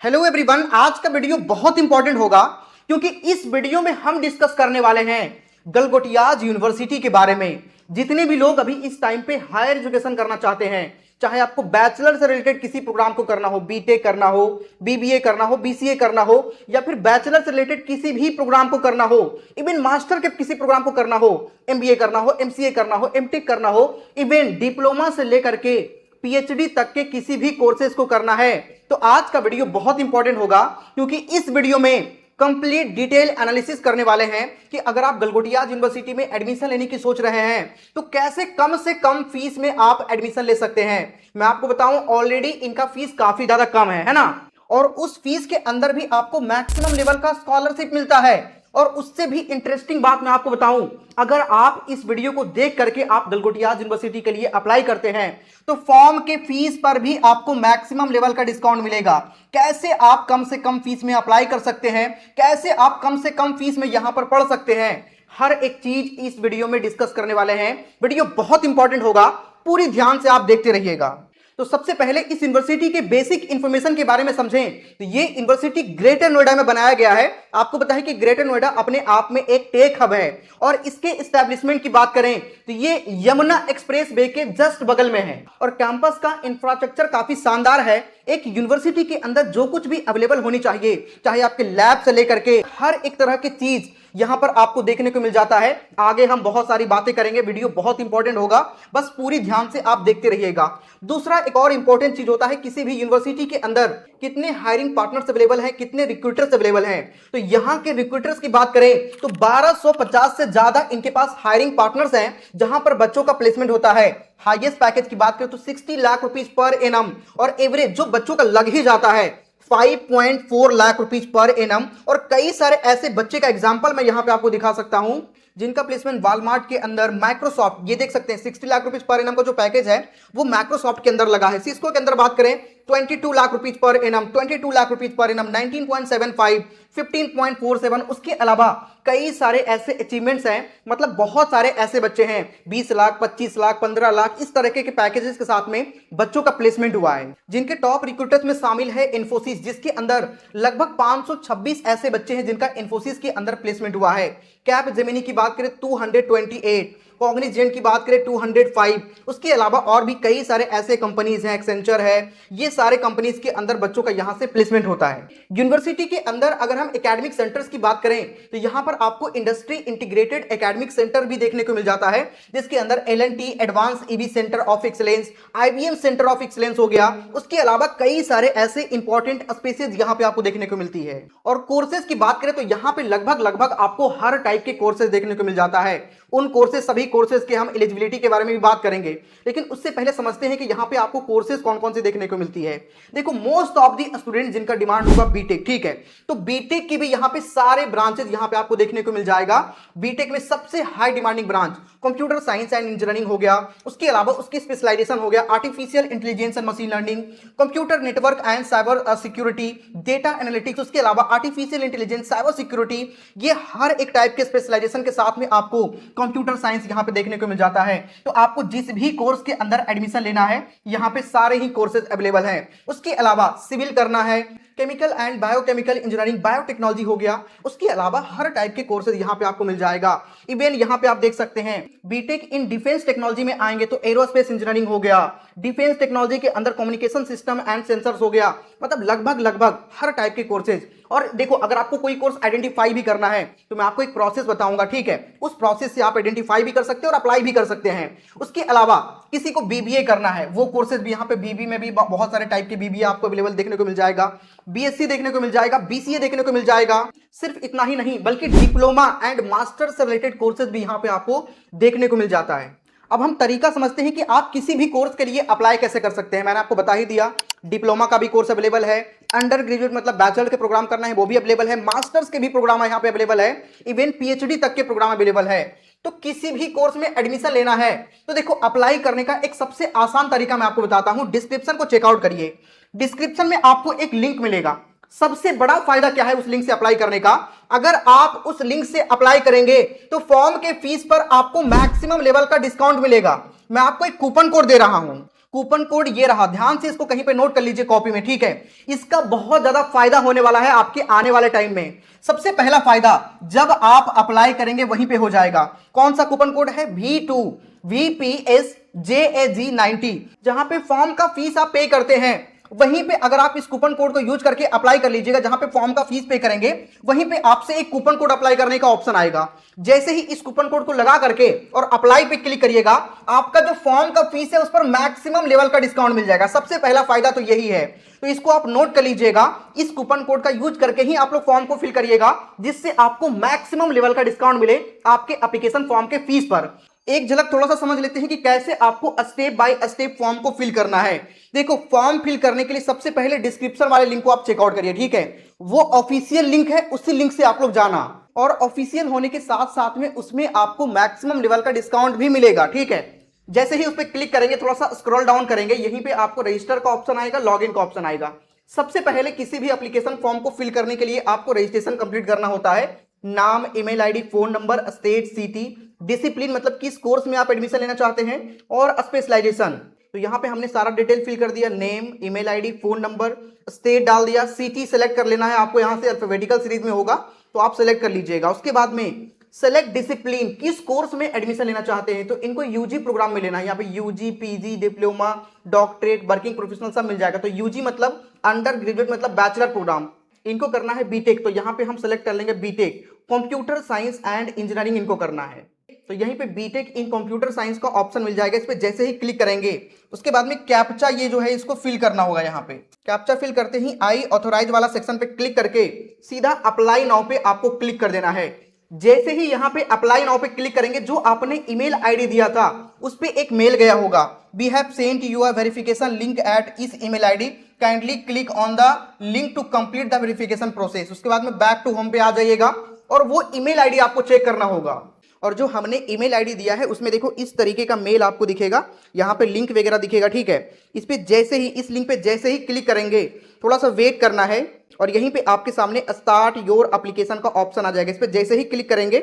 Hello everyone, आज का video बहुत इंपॉर्टेंट होगा क्योंकि इस वीडियो में हम डिस्कस करने वाले हैं गलगोटियाज यूनिवर्सिटी के बारे में। जितने भी लोग अभी इस टाइम पे हायर एजुकेशन करना चाहते हैं, चाहे आपको बैचलर से रिलेटेड किसी प्रोग्राम को करना हो, बीटेक करना हो, बीबीए करना हो, बीसीए करना हो, या फिर बैचलर से रिलेटेड किसी भी प्रोग्राम को करना हो, इवन मास्टर के किसी प्रोग्राम को करना हो, एमबीए करना हो, एमसीए करना हो, एमटेक करना हो, इवन डिप्लोमा से लेकर के पीएचडी तक के किसी भी कोर्सेज को करना है, तो आज का वीडियो बहुत इंपॉर्टेंट होगा क्योंकि इस वीडियो में कंप्लीट डिटेल एनालिसिस करने वाले हैं कि अगर आप गलगोटियाज यूनिवर्सिटी में एडमिशन लेने की सोच रहे हैं तो कैसे कम से कम फीस में आप एडमिशन ले सकते हैं। मैं आपको बताऊं, ऑलरेडी इनका फीस काफी ज्यादा कम है ना, और उस फीस के अंदर भी आपको मैक्सिमम लेवल का स्कॉलरशिप मिलता है। और उससे भी इंटरेस्टिंग बात मैं आपको बताऊं, अगर आप इस वीडियो को देख करके आप गलगोटियाज यूनिवर्सिटी के लिए अप्लाई करते हैं तो फॉर्म के फीस पर भी आपको मैक्सिमम लेवल का डिस्काउंट मिलेगा। कैसे आप कम से कम फीस में अप्लाई कर सकते हैं, कैसे आप कम से कम फीस में यहां पर पढ़ सकते हैं, हर एक चीज इस वीडियो में डिस्कस करने वाले हैं। वीडियो बहुत इंपॉर्टेंट होगा, पूरी ध्यान से आप देखते रहिएगा। तो सबसे पहले इस यूनिवर्सिटी के बेसिक इंफॉर्मेशन के बारे में समझें तो ये यूनिवर्सिटी ग्रेटर नोएडा में बनाया गया है। आपको पता है कि ग्रेटर नोएडा अपने आप में एक टेक हब है, और इसके एस्टेब्लिशमेंट की बात करें तो ये यमुना एक्सप्रेस वे के जस्ट बगल में है, और कैंपस का इंफ्रास्ट्रक्चर काफी शानदार है। एक यूनिवर्सिटी के अंदर जो कुछ भी अवेलेबल होनी चाहिए, चाहे आपके लैब से लेकर के हर एक तरह की चीज यहां पर आपको देखने को मिल जाता है। आगे हम बहुत सारी बातें करेंगे, वीडियो बहुत इंपॉर्टेंट होगा, बस पूरी ध्यान से आप देखते रहिएगा। दूसरा एक और इंपॉर्टेंट चीज होता है, किसी भी यूनिवर्सिटी के अंदर कितने हायरिंग पार्टनर्स अवेलेबल हैं, कितने रिक्रूटर्स अवेलेबल हैं। तो यहां के रिक्रूटर्स की बात करें तो 1250 से ज्यादा इनके पास हायरिंग पार्टनर्स हैं जहां पर बच्चों का प्लेसमेंट होता है। हाईएस्ट पैकेज की बात करें तो 60 लाख रुपीज पर एनम, और एवरेज जो बच्चों का लग ही जाता है 5.4 लाख रुपीज पर एनम। और कई सारे ऐसे बच्चे का एग्जांपल मैं यहां पे आपको दिखा सकता हूं जिनका प्लेसमेंट वॉलमार्ट के अंदर, माइक्रोसॉफ्ट, ये देख सकते हैं 60 लाख रुपीज पर एनम का जो पैकेज है वो माइक्रोसॉफ्ट के अंदर लगा है। सिस्को के अंदर बात करें 22 lakh rupees per annum, 22 lakh rupees per annum, 19.75, 15.47। उसके अलावा कई सारे ऐसे अचीवमेंट्स हैं, मतलब बहुत सारे ऐसे बच्चे हैं 20 लाख, 25 लाख, 15 लाख, इस तरह के पैकेजेस के साथ में बच्चों का प्लेसमेंट हुआ है। जिनके टॉप रिक्रूटर्स में शामिल है इन्फोसिस, जिसके अंदर लगभग 526 ऐसे बच्चे हैं जिनका इन्फोसिस के अंदर प्लेसमेंट हुआ है। कैप जेमिनी की बात करें 228, कॉग्निजेंट की बात करें 205। उसके अलावा और भी कई सारे ऐसे कंपनीज हैं, एक्सेंचर है, ये सारे कंपनीज के अंदर बच्चों का यहां से प्लेसमेंट होता है। यूनिवर्सिटी के अंदर अगर हम एकेडमिक सेंटर्स की बात करें तो यहां पर आपको इंडस्ट्री इंटीग्रेटेड एकेडमिक सेंटर भी देखने को मिल जाता है, जिसके अंदर L&T advance EV centre of excellence, IBM centre of excellence हो गया। उसके अलावा कई सारे ऐसे इंपॉर्टेंट स्पेसेस यहां पे आपको देखने को मिलती है। और कोर्सेज की बात करें तो यहां पे लगभग आपको हर टाइप के कोर्सेज देखने को मिल जाता है। उन कोर्सेज, सभी कोर्सेज के हम एलिजिबिलिटी के बारे में भी बात करेंगे, लेकिन उससे पहले समझते हैं कि यहाँ पे आपको कोर्सेज कौन कौन से देखने को मिलती है। देखो, मोस्ट ऑफ दी स्टूडेंट जिनका डिमांड होगा बीटेक, ठीक है, तो बीटेक की भी यहाँ पे सारे ब्रांचेस यहाँ पे आपको देखने को मिल जाएगा। बीटेक में सबसे high demanding branch computer science and engineering हो गया। उसके अलावा उसकी स्पेशलाइजेशन हो गया artificial intelligence and machine learning, computer network and cyber security, data analytics. उसके अलावा आर्टिफिशियल इंटेलिजेंस, साइबर सिक्योरिटी, ये हर एक टाइप के स्पेशलाइजेशन के साथ में आपको कंप्यूटर साइंस यहां पे देखने को मिल जाता है। तो आपको जिस भी कोर्स के अंदर एडमिशन लेना है यहां पे सारे ही कोर्सेज अवेलेबल हैं। उसके अलावा सिविल करना है, chemical and biochemical engineering, biotechnology हो गया, उसके अलावा हर टाइप के कोर्सेज यहां पे आपको मिल जाएगा। इवन यहां पे आप देख सकते हैं बीटेक इन डिफेंस टेक्नोलॉजी में आएंगे तो एरोस्पेस इंजीनियरिंग हो गया, डिफेंस टेक्नोलॉजी के अंदर कम्युनिकेशन सिस्टम एंड सेंसर्स हो गया, मतलब लगभग हर टाइप के कोर्सेज। और देखो, अगर आपको कोई कोर्स आइडेंटिफाई भी करना है तो मैं आपको एक प्रोसेस बताऊंगा, ठीक है, उस प्रोसेस से आप आइडेंटिफाई भी कर सकते हैं और अप्लाई भी कर सकते हैं। उसके अलावा किसी को बीबीए करना है, वो कोर्सेज भी यहाँ पे, बीबी में भी बहुत सारे टाइप के बीबीए आपको अवेलेबल देखने को मिल जाएगा, बीएससी देखने को मिल जाएगा, बीसीए देखने को मिल जाएगा। सिर्फ इतना ही नहीं बल्कि डिप्लोमा एंड मास्टर से रिलेटेड कोर्सेज भी यहाँ पे आपको देखने को मिल जाता है। अब हम तरीका समझते हैं कि आप किसी भी कोर्स के लिए अप्लाई कैसे कर सकते हैं। मैंने आपको बता ही दिया, डिप्लोमा का भी कोर्स अवेलेबल है, अंडर ग्रेजुएट मतलब बैचलर के प्रोग्राम करना है वो भी अवेलेबल है, मास्टर्स के भी प्रोग्राम यहाँ पे अवेलेबल है, इवन पीएचडी तक के प्रोग्राम अवेलेबल है। तो किसी भी कोर्स में एडमिशन लेना है तो देखो, अप्लाई करने का एक सबसे आसान तरीका मैं आपको बताता हूं। डिस्क्रिप्शन को चेकआउट करिए, डिस्क्रिप्शन में आपको एक लिंक मिलेगा। सबसे बड़ा फायदा क्या है उस लिंक से अप्लाई करने का, अगर आप उस लिंक से अप्लाई करेंगे तो फॉर्म के फीस पर आपको मैक्सिमम लेवल का डिस्काउंट मिलेगा। मैं आपको एक कूपन कोड दे रहा हूं, कूपन कोड ये रहा, ध्यान से इसको कहीं पे नोट कर लीजिए कॉपी में, ठीक है। इसका बहुत ज्यादा फायदा होने वाला है आपके आने वाले टाइम में। सबसे पहला फायदा जब आप अप्लाई करेंगे वहीं पे हो जाएगा। कौन सा कूपन कोड है? V2 VPSJAG 90। जहां पे फॉर्म का फीस आप पे करते हैं वहीं पे अगर आप इस कूपन कोड को यूज करके अप्लाई कर लीजिएगा, जहां पे फॉर्म का फीस पे करेंगे वहीं पे आपसे एक कूपन कोड अप्लाई करने का ऑप्शन आएगा। जैसे ही इस कूपन कोड को लगा करके और अप्लाई पे क्लिक करिएगा, आपका जो फॉर्म का फीस है उस पर मैक्सिमम लेवल का डिस्काउंट मिल जाएगा। सबसे पहला फायदा तो यही है, तो इसको आप नोट कर लीजिएगा। इस कूपन कोड का यूज करके ही आप लोग फॉर्म को फिल करिएगा, जिससे आपको मैक्सिमम लेवल का डिस्काउंट मिले आपके एप्लीकेशन फॉर्म के फीस पर। एक झलक थोड़ा सा समझ लेते हैं कि कैसे आपको स्टेप बाय स्टेप फॉर्म को फिल करना है। देखो, फॉर्म फिल करने के लिए सबसे पहले डिस्क्रिप्शन वाले लिंक को आप चेकआउट करिए, ठीक है। वो ऑफिशियल लिंक है, उसी लिंक से आप लोग जाना, और ऑफिशियल होने के साथ साथ में उसमें आपको मैक्सिमम लेवल का डिस्काउंट भी मिलेगा, ठीक है। जैसे ही उस पर क्लिक करेंगे, थोड़ा सा स्क्रॉल डाउन करेंगे, यहीं पे आपको रजिस्टर का ऑप्शन आएगा, लॉगिन का ऑप्शन आएगा। सबसे पहले किसी भी एप्लीकेशन फॉर्म को फिल करने के लिए आपको रजिस्ट्रेशन कंप्लीट करना होता है। नाम, email ID, phone number, state, city, discipline मतलब किस कोर्स में आप एडमिशन लेना चाहते हैं, और स्पेशलाइजेशन। तो यहाँ पे हमने सारा डिटेल फिल कर दिया, name, email ID, phone number, state डाल दिया, सिटी सेलेक्ट कर लेना है आपको, यहाँ से अल्फाबेटिकल सीरीज में होगा तो आप सेलेक्ट कर लीजिएगा। उसके बाद में सेलेक्ट डिसिप्लिन, किस कोर्स में एडमिशन लेना चाहते हैं, तो इनको यूजी प्रोग्राम में लेना है। यहाँ पे UG, PG, diploma, doctorate, working professional सब मिल जाएगा। तो यूजी मतलब अंडर ग्रेजुएट मतलब बैचलर प्रोग्राम, इनको करना है बीटेक, तो यहाँ पे हम सेलेक्ट कर लेंगे BTech. Computer science and engineering इनको करना है, तो यहीं पे बीटेक इन कंप्यूटर साइंस का ऑप्शन मिल जाएगा। इस पे जैसे ही क्लिक करेंगे उसके बाद में कैप्चा ये जो है इसको फिल करना होगा। यहाँ पे कैप्चा फिल करते ही आई ऑथोराइज वाला सेक्शन पे क्लिक करके सीधा अप्लाई नाउ पे आपको क्लिक कर देना है। जैसे ही यहाँ पे अप्लाई नाउ पे क्लिक करेंगे, जो आपने ईमेल आईडी दिया था उस पे एक मेल गया होगा, we have sent you a verification link at इस email ID, kindly click on the link to complete the verification process. उसके बाद में बैक टू होम पे आ जाइएगा और वो ईमेल आईडी आपको चेक करना होगा। और जो हमने ईमेल आईडी दिया है उसमें देखो इस तरीके का मेल आपको दिखेगा, यहाँ पे लिंक वगैरह दिखेगा, ठीक है। इस पे जैसे ही इस लिंक पे जैसे ही क्लिक करेंगे, थोड़ा सा वेट करना है और यहीं पे आपके सामने स्टार्ट योर एप्लीकेशन का ऑप्शन आ जाएगा। इस पे जैसे ही क्लिक करेंगे,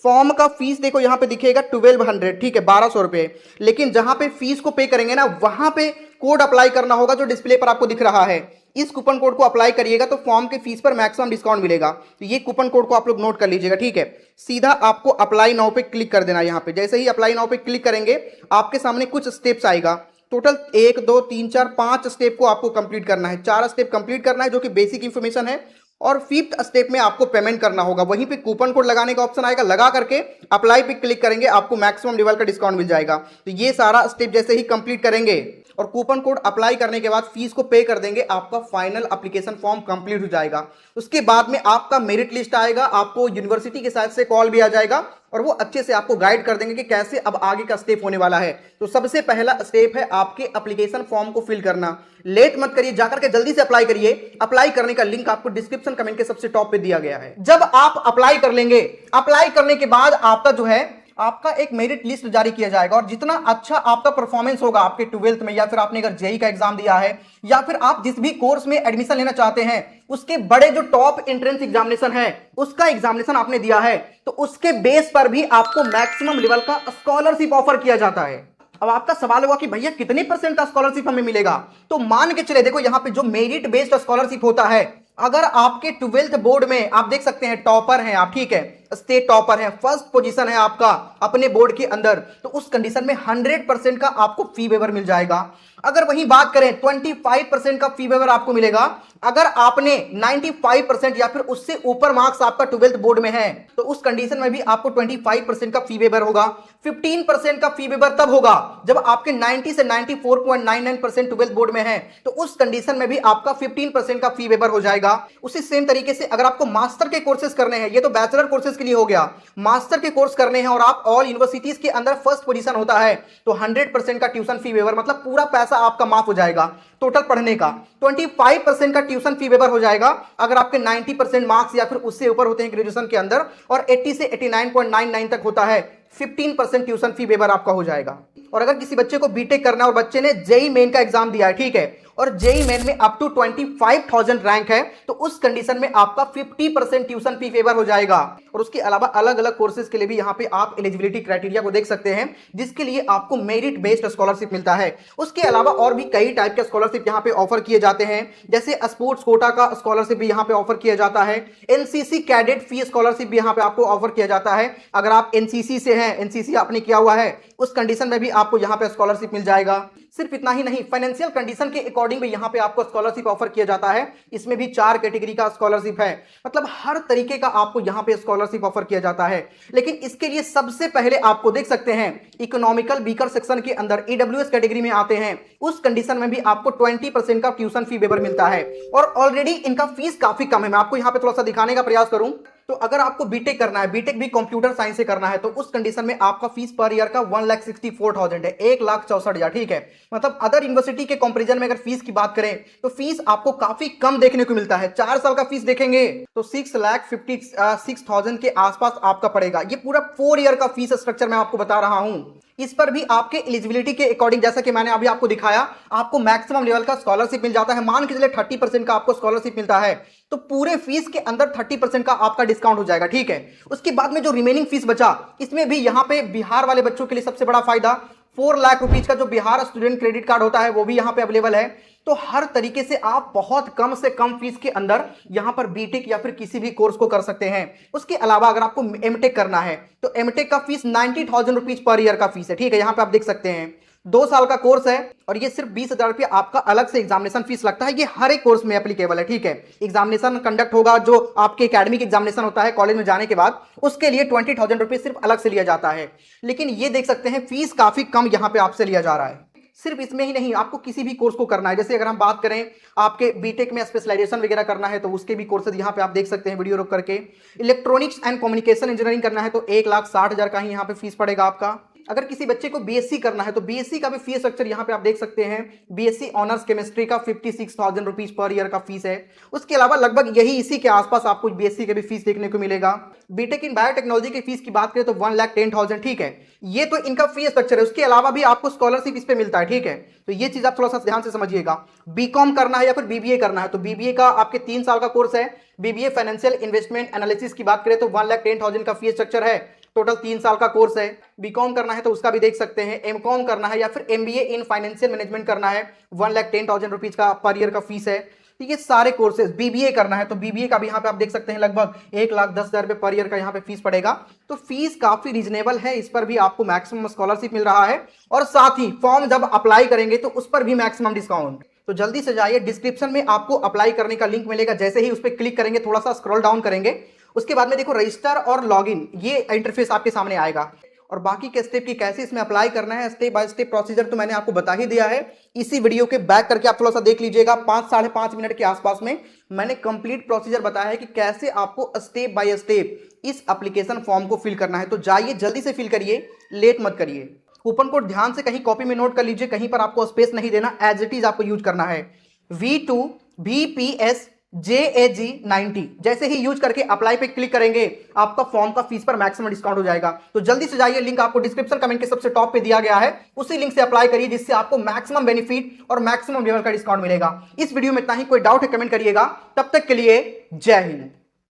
फॉर्म का फीस देखो यहाँ पे दिखेगा 1200, ठीक है, 1200 रुपए। लेकिन जहां पे फीस को पे करेंगे ना, वहां पे कोड अप्लाई करना होगा जो डिस्प्ले पर आपको दिख रहा है। इस कूपन कोड को अप्लाई करिएगा तो फॉर्म के फीस पर मैक्सिमम डिस्काउंट मिलेगा। तो ये कूपन कोड को आप लोग नोट कर लीजिएगा, ठीक है। सीधा आपको अप्लाई नाउ पे क्लिक कर देना। यहाँ पे जैसे ही अप्लाई नाउ पे क्लिक करेंगे, आपके सामने कुछ स्टेप्स आएगा। टोटल 1 2 3 4 5 स्टेप को आपको कंप्लीट करना है। 4 स्टेप कंप्लीट करना है जो कि बेसिक इंफॉर्मेशन है, और 5th स्टेप में आपको पेमेंट करना होगा। वहीं पे कूपन कोड लगाने का ऑप्शन आएगा, लगा करके अप्लाई पे क्लिक करेंगे, आपको मैक्सिमम लेवल का डिस्काउंट मिल जाएगा। तो ये सारा स्टेप जैसे ही कंप्लीट करेंगे और कूपन कोड अप्लाई करने के बाद फीस को पे कर देंगे, आपका फाइनल एप्लीकेशन फॉर्म कंप्लीट हो जाएगा। उसके बाद में आपका मेरिट लिस्ट आएगा, आपको यूनिवर्सिटी के साइड से कॉल भी आ जाएगा और वो अच्छे से आपको गाइड कर देंगे कि कैसे अब आगे का स्टेप होने वाला है। तो सबसे पहला स्टेप है आपके एप्लीकेशन फॉर्म को फिल करना। लेट मत करिए, जाकर के जल्दी से अप्लाई करिए। अप्लाई करने का लिंक आपको डिस्क्रिप्शन कमेंट के सबसे टॉप पे दिया गया है। जब आप अप्लाई कर लेंगे, अप्लाई करने के बाद आपका जो है आपका एक मेरिट लिस्ट जारी किया जाएगा, और जितना अच्छा आपका परफॉर्मेंस होगा आपके 12th में, या फिर आपने अगर जेईई का एग्जाम दिया है, या फिर आप जिस भी कोर्स में एडमिशन लेना चाहते हैं उसके बड़े जो टॉप एंट्रेंस एग्जामिनेशन है उसका एग्जामिनेशन आपने दिया है, तो उसके बेस पर भी आपको मैक्सिमम लेवल का स्कॉलरशिप ऑफर किया जाता है। अब आपका सवाल होगा कि भैया कितने % का स्कॉलरशिप हमें मिलेगा, तो मान के चले देखो यहाँ पे जो मेरिट बेस्ड स्कॉलरशिप होता है, अगर आपके 12th बोर्ड में आप देख सकते हैं टॉपर हैं आप, ठीक है, स्टेट टॉपर है, फर्स्ट पोजीशन है आपका अपने बोर्ड के अंदर, तो उस कंडीशन में 100% का आपको फी वेवर मिल जाएगा। अगर वहीं बात करें 25% का फी वेवर आपको मिलेगा। अगर आपने 95% या फिर उससे ऊपर मार्क्स आपका 12th बोर्ड में है, तो उस कंडीशन में भी आपको 25% का फी वेवर होगा। 15% का फी वेवर तब होगा जब आपके 90 से 94.99% 12th बोर्ड में है, तो उस कंडीशन में भी आपका 15% का फी वेवर हो जाएगा। उसी सेम तरीके से अगर आपको मास्टर के कोर्सेज करने हैं, ये तो बैचलर कोर्सेज के लिए हो गया, मास्टर के कोर्स करने हैं और आप ऑल यूनिवर्सिटीज के अंदर फर्स्ट पोजीशन होता है, तो 100% का ट्यूशन फी वेवर मतलब पूरा पैसा आपका माफ हो जाएगा टोटल पढ़ने का। 25% का ट्यूशन फी वेवर हो जाएगा अगर आपके 90% मार्क्स या फिर उससे ऊपर होते हैं ग्रेजुएशन के अंदर, और 80 से 89.99 तक होता है, 15% ट्यूशन फी वेवर आपका हो जाएगा। और अगर किसी बच्चे को बीटेक करना है और बच्चे ने जेईई मेन का एग्जाम दिया है, ठीक है, और जेई मेन में अप टू 25,000 रैंक है तो उस कंडीशन में आपका 50% ट्यूशन फी फेवर हो जाएगा। और उसके अलावा अलग अलग कोर्सेज के लिए भी यहाँ पे आप एलिजिबिलिटी क्राइटेरिया को देख सकते हैं, जिसके लिए आपको मेरिट बेस्ड स्कॉलरशिप मिलता है। उसके अलावा और भी कई टाइप के स्कॉलरशिप यहाँ पे ऑफर किए जाते हैं, जैसे स्पोर्ट्स कोटा का स्कॉलरशिप भी यहाँ पे ऑफर किया जाता है, एनसीसी कैडेट फी स्कॉलरशिप भी यहाँ पे आपको ऑफर किया जाता है। अगर आप एनसीसी से हैं, एनसीसी आपने किया हुआ है, उस कंडीशन में भी आपको यहाँ पे स्कॉलरशिप मिल जाएगा। सिर्फ इतना ही नहीं, फाइनेंशियल कंडीशन के अकॉर्डिंग भी यहाँ पे आपको स्कॉलरशिप ऑफर किया जाता है। इसमें भी 4 कैटेगरी का स्कॉलरशिप है, मतलब हर तरीके का आपको यहाँ पे स्कॉलरशिप ऑफर किया जाता है। लेकिन इसके लिए सबसे पहले आपको देख सकते हैं इकोनॉमिकल वीकर सेक्शन के अंदर ईडब्ल्यूएस कैटेगरी में आते हैं, उस कंडीशन में भी आपको 20% का ट्यूशन फी वेवर मिलता है और ऑलरेडी इनका फीस काफी कम है। मैं आपको यहाँ पे थोड़ा सा दिखाने का प्रयास करूं तो अगर आपको बीटेक करना है, बीटेक भी कंप्यूटर साइंस से करना है, तो उस कंडीशन में आपका फीस पर ईयर का 1,64,000 है, 1,64,000। ठीक है, मतलब अदर यूनिवर्सिटी के कंपैरिजन में अगर फीस की बात करें तो फीस आपको काफी कम देखने को मिलता है। 4 साल का फीस देखेंगे तो 6,56,000 के आसपास आपका पड़ेगा। ये पूरा 4 ईयर का फीस स्ट्रक्चर मैं आपको बता रहा हूं। इस पर भी आपके एलिजिबिलिटी के अकॉर्डिंग, जैसा कि मैंने अभी आपको दिखाया, आपको मैक्सिमम लेवल का स्कॉलरशिप मिल जाता है। मान के चलिए 30% का आपको स्कॉलरशिप मिलता है तो पूरे फीस के अंदर 30% का आपका डिस्काउंट हो जाएगा। ठीक है, उसके बाद में जो रिमेनिंग फीस बचा, इसमें भी यहाँ पे बिहार वाले बच्चों के लिए सबसे बड़ा फायदा 4 लाख रुपीज का जो बिहार स्टूडेंट क्रेडिट कार्ड होता है वो भी यहाँ पे अवेलेबल है। तो हर तरीके से आप बहुत कम से कम फीस के अंदर यहां पर बीटेक या फिर किसी भी कोर्स को कर सकते हैं। उसके अलावा अगर आपको एमटेक करना है तो एमटेक का फीस 90,000 रुपीज पर ईयर का फीस है। ठीक है, यहां पे आप देख सकते हैं 2 साल का कोर्स है और ये सिर्फ 20,000 रुपया आपका अलग से एग्जामिनेशन फीस लगता है। ये हर एक कोर्स में एप्लीकेबल है। ठीक है, एग्जामिनेशन कंडक्ट होगा, जो आपके एकेडमिक एग्जामिनेशन होता है कॉलेज में जाने के बाद, उसके लिए 20,000 रुपये सिर्फ अलग से लिया जाता है। लेकिन ये देख सकते हैं फीस काफी कम यहाँ पे आपसे लिया जा रहा है। सिर्फ इसमें ही नहीं, आपको किसी भी कोर्स को करना है, जैसे अगर हम बात करें आपके बीटेक में स्पेशलाइजेशन वगैरह करना है तो उसके भी कोर्सेज यहाँ पे आप देख सकते हैं वीडियो रोक करके। इलेक्ट्रॉनिक्स एंड कम्युनिकेशन इंजीनियरिंग करना है तो 1,60,000 का ही यहाँ पे फीस पड़ेगा आपका। अगर किसी बच्चे को बीएससी करना है तो बीएससी का भी फीस स्ट्रक्चर यहाँ पे आप देख सकते हैं। बीएससी ऑनर्स केमिस्ट्री का 56,000 रुपीज पर ईयर का फीस है। उसके अलावा लगभग यही इसी के आसपास आपको बीएससी के भी फीस देखने को मिलेगा। बीटेक इन बायोटेक्नोलॉजी की फीस की बात करें तो 1,10,000। ठीक है, ये तो इनका फीस स्ट्रक्चर है। उसके अलावा भी आपको स्कॉलरशिप इस पे मिलता है। ठीक है, तो ये चीज आप थोड़ा सा ध्यान से समझिएगा। बीकॉम करना है या फिर बीबीए करना है तो बीबीए का आपके 3 साल का कोर्स है। बीबीए फाइनेंशियल इन्वेस्टमेंट एनालिसिस की बात करें तो 1,10,000 का फीस स्ट्रक्चर है। टोटल 3 साल का कोर्स है। बीकॉम करना है तो उसका भी देख सकते हैं। एमकॉम करना है या फिर एमबीए इन फाइनेंशियल मैनेजमेंट करना है 1,10,000 रुपीज का पर ईयर का फीस है। तो ये सारे कोर्सेज, बीबीए करना है तो बीबीए का भी यहाँ पे आप देख सकते हैं लगभग 1,10,000 रुपये पर ईयर का यहाँ पे फीस पड़ेगा। तो फीस काफी रीजनेबल है, इस पर भी आपको मैक्सिमम स्कॉलरशिप मिल रहा है और साथ ही फॉर्म जब अप्लाई करेंगे तो उस पर भी मैक्सिमम डिस्काउंट। तो जल्दी से जाइए, डिस्क्रिप्शन में आपको अप्लाई करने का लिंक मिलेगा। जैसे ही उस पर क्लिक करेंगे, थोड़ा सा स्क्रॉल डाउन करेंगे, उसके बाद में देखो रजिस्टर और लॉगिन, ये इंटरफेस आपके सामने आएगा। और बाकी के स्टेप की कैसे इसमें अप्लाई करना है, स्टेप बाय स्टेप प्रोसीजर तो मैंने आपको बता ही दिया है। इसी वीडियो के बैक करके आप थोड़ा सा देख लीजिएगा। 5-5.5 मिनट के आसपास में मैंने कंप्लीट प्रोसीजर बताया है कि कैसे आपको स्टेप बाय स्टेप इस एप्लीकेशन फॉर्म को फिल करना है। तो जाइए जल्दी से फिल करिए, लेट मत करिए। कूपन कोड ध्यान से कहीं कॉपी में नोट कर लीजिए, कहीं पर आपको स्पेस नहीं देना, एज इट इज आपको यूज करना है। V2BPS JAG 90 जैसे ही यूज करके अप्लाई पे क्लिक करेंगे, आपका फॉर्म का फीस पर मैक्सिमम डिस्काउंट हो जाएगा। तो जल्दी से जाइए, लिंक आपको डिस्क्रिप्शन कमेंट के सबसे टॉप पे दिया गया है, उसी लिंक से अप्लाई करिए, जिससे आपको मैक्सिमम बेनिफिट और मैक्सिमम लेवल का डिस्काउंट मिलेगा। इस वीडियो में इतना ही। कोई डाउट है कमेंट करिएगा। तब तक के लिए जय हिंद।